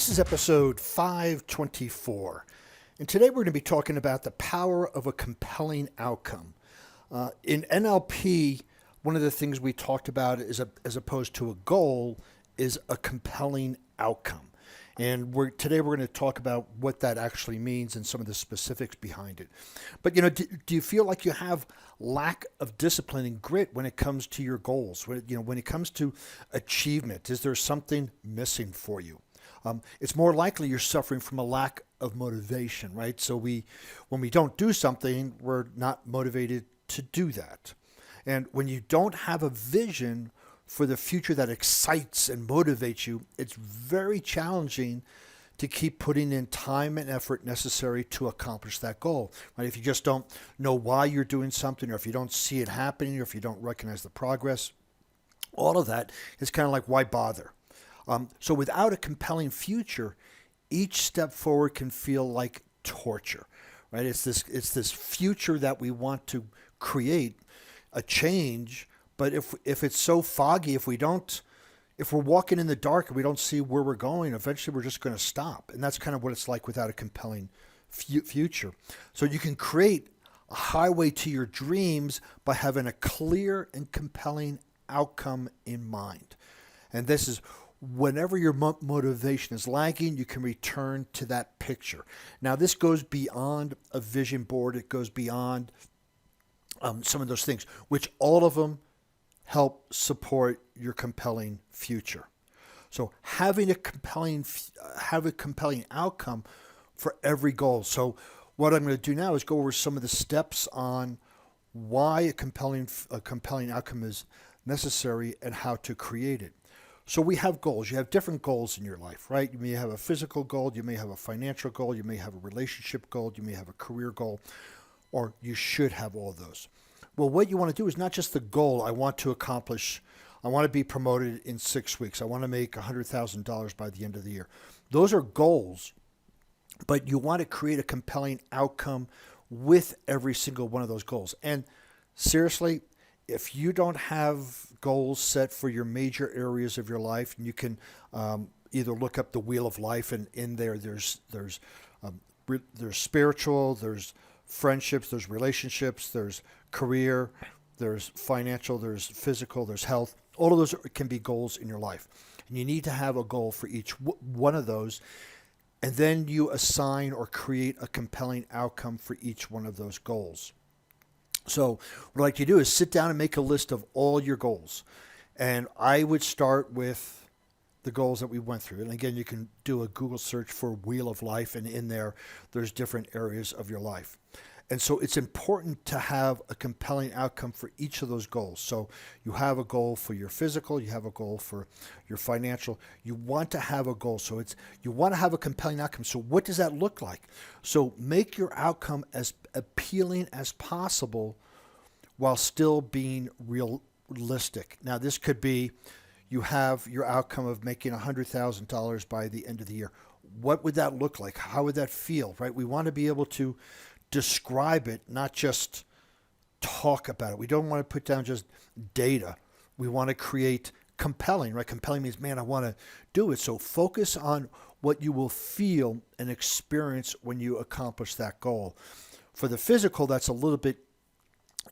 This is episode 524, and today we're going to be talking about the power of a compelling outcome. In NLP, one of the things we talked about is as opposed to a goal is a compelling outcome. And today we're going to talk about what that actually means and some of the specifics behind it. But do you feel like you have lack of discipline and grit when it comes to your goals? When it comes to achievement, is there something missing for you? It's more likely you're suffering from a lack of motivation, right? So when we don't do something, we're not motivated to do that. And when you don't have a vision for the future that excites and motivates you, it's very challenging to keep putting in time and effort necessary to accomplish that goal. Right? If you just don't know why you're doing something, or if you don't see it happening, or if you don't recognize the progress, all of that is kind of like, why bother? So without a compelling future, each step forward can feel like torture, right? It's this future that we want to create, a change. But if it's so foggy, if we're walking in the dark and we don't see where we're going, eventually we're just going to stop. And that's kind of what it's like without a compelling future. So you can create a highway to your dreams by having a clear and compelling outcome in mind. And this is whenever your motivation is lagging, you can return to that picture. Now, this goes beyond a vision board. It goes beyond some of those things, which all of them help support your compelling future. So having a compelling outcome for every goal. So what I'm going to do now is go over some of the steps on why a compelling outcome is necessary and how to create it. So we have goals. You have different goals in your life, right? You may have a physical goal. You may have a financial goal. You may have a relationship goal. You may have a career goal, or you should have all those. Well, what you want to do is not just the goal. I want to be promoted in 6 weeks. I want to make $100,000 by the end of the year. Those are goals, but you want to create a compelling outcome with every single one of those goals. And seriously, if you don't have goals set for your major areas of your life, and you can either look up the Wheel of Life, and in there's spiritual, there's friendships, there's relationships, there's career, there's financial, there's physical, there's health. All of those can be goals in your life. And you need to have a goal for each one of those. And then you assign or create a compelling outcome for each one of those goals. So what I'd like you to do is sit down and make a list of all your goals. And I would start with the goals that we went through. And again, you can do a Google search for Wheel of Life, and in there's different areas of your life. And so it's important to have a compelling outcome for each of those goals. So you have a goal for your physical, you have a goal for your financial. You want to have a goal. So you want to have a compelling outcome. So what does that look like? So make your outcome as appealing as possible while still being realistic. Now, this could be you have your outcome of making $100,000 by the end of the year. What would that look like? How would that feel, right? We want to be able to describe it, not just talk about it. We don't want to put down just data. We want to create compelling, right? Compelling means, man, I want to do it. So focus on what you will feel and experience when you accomplish that goal. For the physical, that's a little bit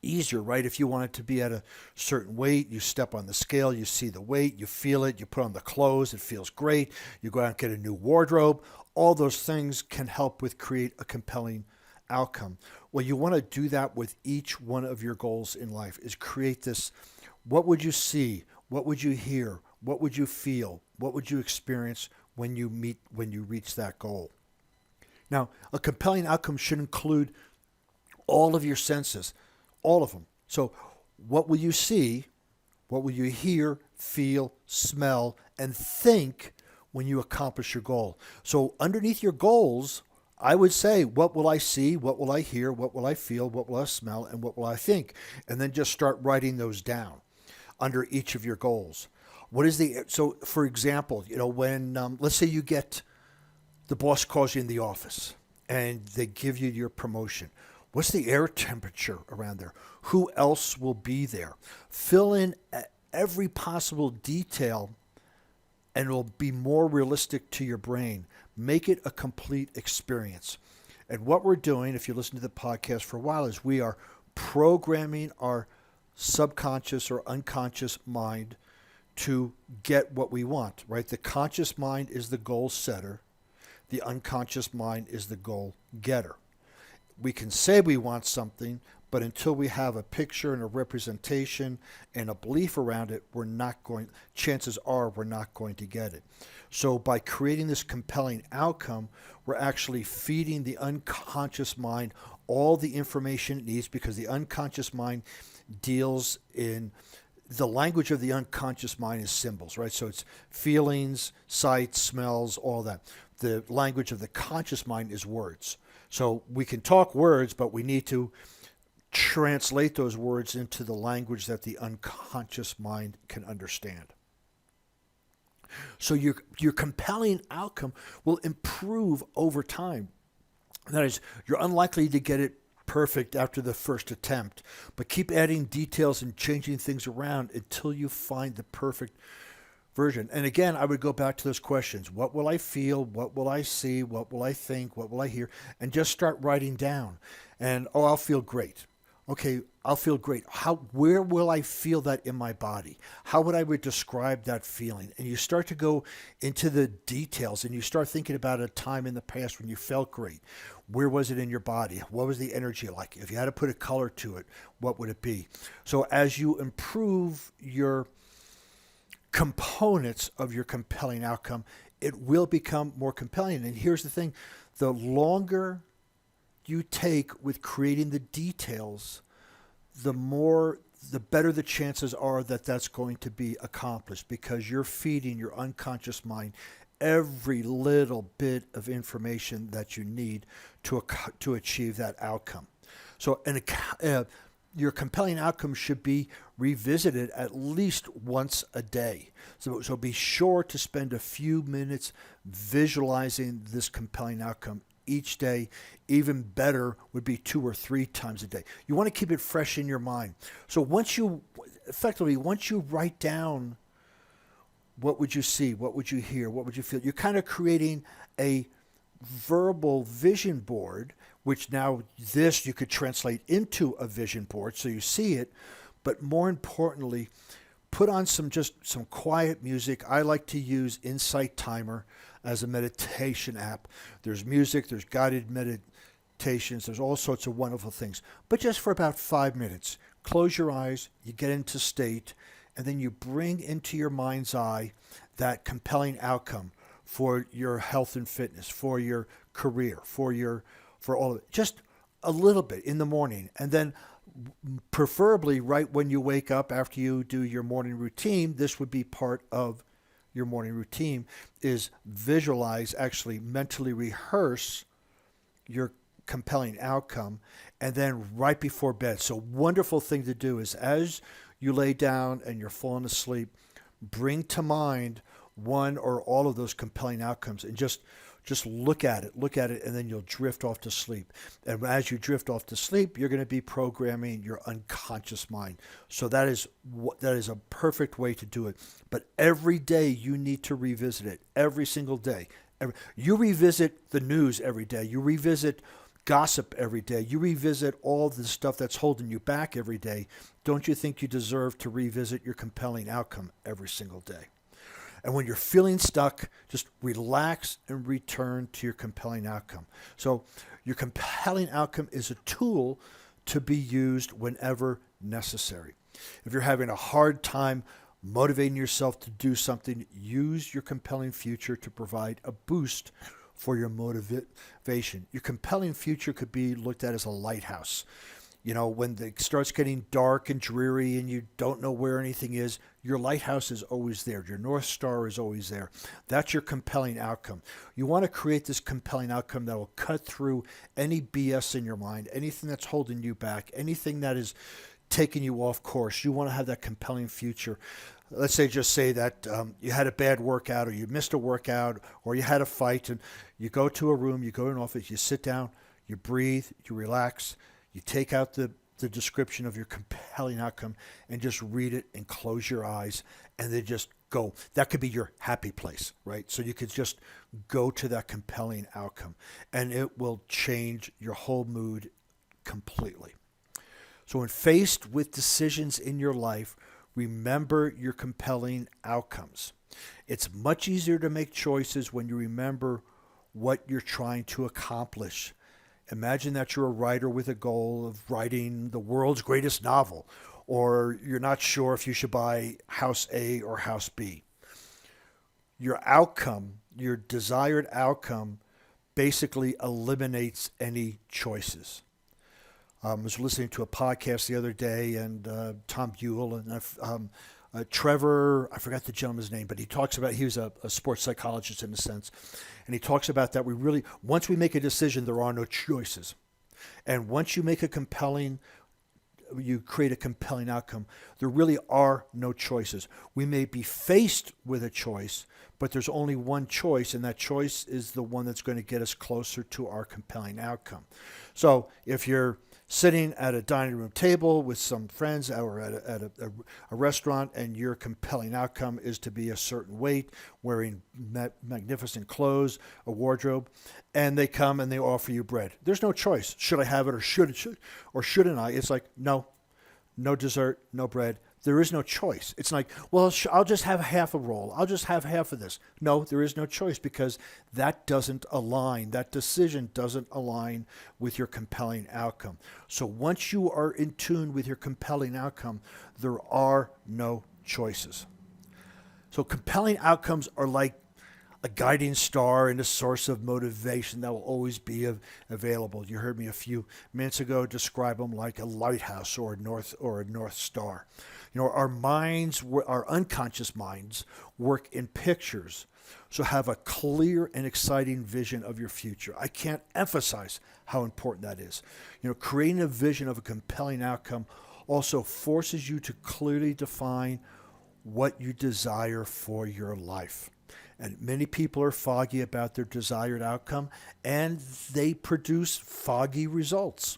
easier, right? If you want it to be at a certain weight, you step on the scale, you see the weight, you feel it, you put on the clothes, it feels great. You go out and get a new wardrobe. All those things can help with create a compelling outcome. Well, you want to do that with each one of your goals in life, is create this. What would you see? What would you hear? What would you feel? What would you experience when you reach that goal? Now, a compelling outcome should include all of your senses, all of them. So what will you see? What will you hear, feel, smell, and think when you accomplish your goal? So underneath your goals, I would say, what will I see? What will I hear? What will I feel? What will I smell? And what will I think? And then just start writing those down under each of your goals. So for example, when, let's say the boss calls you in the office and they give you your promotion. What's the air temperature around there? Who else will be there? Fill in every possible detail and it will be more realistic to your brain. Make it a complete experience. And what we're doing, if you listen to the podcast for a while, is we are programming our subconscious or unconscious mind to get what we want, right? The conscious mind is the goal setter. The unconscious mind is the goal getter. We can say we want something, but until we have a picture and a representation and a belief around it, chances are we're not going to get it. So by creating this compelling outcome, we're actually feeding the unconscious mind all the information it needs, because the unconscious mind deals in the language of the unconscious mind is symbols, right? So it's feelings, sights, smells, all that. The language of the conscious mind is words. So we can talk words, but we need to translate those words into the language that the unconscious mind can understand. So your compelling outcome will improve over time. That is, you're unlikely to get it perfect after the first attempt, but keep adding details and changing things around until you find the perfect version. And again, I would go back to those questions. What will I feel? What will I see? What will I think? What will I hear? And just start writing down. And, I'll feel great. Okay, I'll feel great. Where will I feel that in my body? How would I describe that feeling? And you start to go into the details, and you start thinking about a time in the past when you felt great. Where was it in your body? What was the energy like? If you had to put a color to it, what would it be? So as you improve your components of your compelling outcome, it will become more compelling. And here's the thing, the longer you take with creating the details, the better the chances are that that's going to be accomplished, because you're feeding your unconscious mind every little bit of information that you need to achieve that outcome. So your compelling outcome should be revisited at least once a day. So be sure to spend a few minutes visualizing this compelling outcome each day. Even better would be 2 or 3 times a day. You want to keep it fresh in your mind. So once you write down, what would you see? What would you hear? What would you feel? You're kind of creating a verbal vision board, which now this you could translate into a vision board so you see it. But more importantly, put on some quiet music. I like to use Insight Timer as a meditation app. There's music, there's guided meditations, there's all sorts of wonderful things. But just for about 5 minutes, close your eyes, you get into state, and then you bring into your mind's eye that compelling outcome for your health and fitness, for your career, for all of it. Just a little bit in the morning, and then preferably right when you wake up after you do your morning routine. This would be part of your morning routine, is visualize, actually mentally rehearse your compelling outcome, and then right before bed. So wonderful thing to do is, as you lay down and you're falling asleep, bring to mind one or all of those compelling outcomes, and just look at it, and then you'll drift off to sleep. And as you drift off to sleep, you're going to be programming your unconscious mind. So that is a perfect way to do it. But every day you need to revisit it, every single day. You revisit the news every day. You revisit gossip every day. You revisit all the stuff that's holding you back every day. Don't you think you deserve to revisit your compelling outcome every single day? And when you're feeling stuck, just relax and return to your compelling outcome. So your compelling outcome is a tool to be used whenever necessary. If you're having a hard time motivating yourself to do something, use your compelling future to provide a boost for your motivation. Your compelling future could be looked at as a lighthouse. You know, when it starts getting dark and dreary and you don't know where anything is, your lighthouse is always there. Your North Star is always there. That's your compelling outcome. You want to create this compelling outcome that will cut through any BS in your mind, anything that's holding you back, anything that is taking you off course. You want to have that compelling future. Let's say that you had a bad workout, or you missed a workout, or you had a fight, and you go to a room, you go to an office, you sit down, you breathe, you relax. You take out the the description of your compelling outcome and just read it and close your eyes and then just go. That could be your happy place, right? So you could just go to that compelling outcome and it will change your whole mood completely. So when faced with decisions in your life, remember your compelling outcomes. It's much easier to make choices when you remember what you're trying to accomplish. Imagine that you're a writer with a goal of writing the world's greatest novel, or you're not sure if you should buy house A or house B. Your outcome, your desired outcome, basically eliminates any choices. I was listening to a podcast the other day, and Tom Buell and Trevor, I forgot the gentleman's name, but he talks about, he was a sports psychologist in a sense, and he talks about that once we make a decision, there are no choices. And once you make you create a compelling outcome, there really are no choices. We may be faced with a choice, but there's only one choice, and that choice is the one that's going to get us closer to our compelling outcome. So if you're sitting at a dining room table with some friends or at a restaurant, and your compelling outcome is to be a certain weight, wearing magnificent clothes, a wardrobe, and they come and they offer you bread. There's no choice. Should I have it or shouldn't I? It's like, no dessert, no bread. There is no choice. It's like, well, I'll just have half a roll. I'll just have half of this. No, there is no choice because that doesn't align. That decision doesn't align with your compelling outcome. So once you are in tune with your compelling outcome, there are no choices. So compelling outcomes are like a guiding star and a source of motivation that will always be available. You heard me a few minutes ago describe them like a lighthouse or a north star. You know, our minds, our unconscious minds, work in pictures. So have a clear and exciting vision of your future. I can't emphasize how important that is. You know, creating a vision of a compelling outcome also forces you to clearly define what you desire for your life. And many people are foggy about their desired outcome, and they produce foggy results.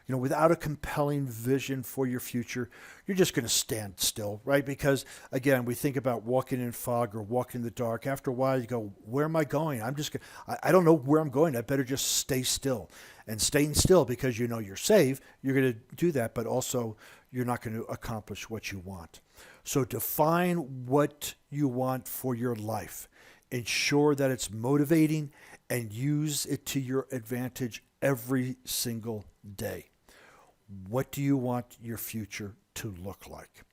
You know, without a compelling vision for your future, you're just going to stand still, right? Because, again, we think about walking in fog or walking in the dark. After a while, you go, where am I going? I don't know where I'm going. I better just stay still. And staying still because you know you're safe, you're going to do that, but also you're not going to accomplish what you want. So define what you want for your life. Ensure that it's motivating and use it to your advantage every single day. What do you want your future to look like?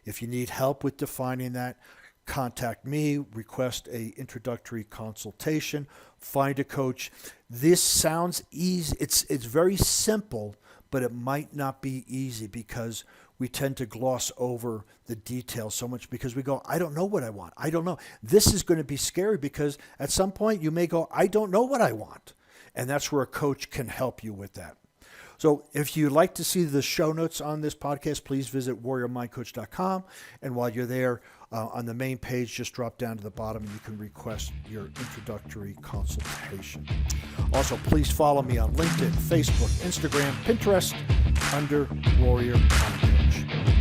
If you need help with defining that, contact me, request an introductory consultation, find a coach. This sounds easy. It's very simple, but it might not be easy because we tend to gloss over the details so much because we go, I don't know what I want. I don't know. This is going to be scary because at some point you may go, I don't know what I want. And that's where a coach can help you with that. So if you'd like to see the show notes on this podcast, please visit warriormindcoach.com. And while you're there, on the main page, just drop down to the bottom and you can request your introductory consultation. Also, please follow me on LinkedIn, Facebook, Instagram, Pinterest under Warrior Mind Coach.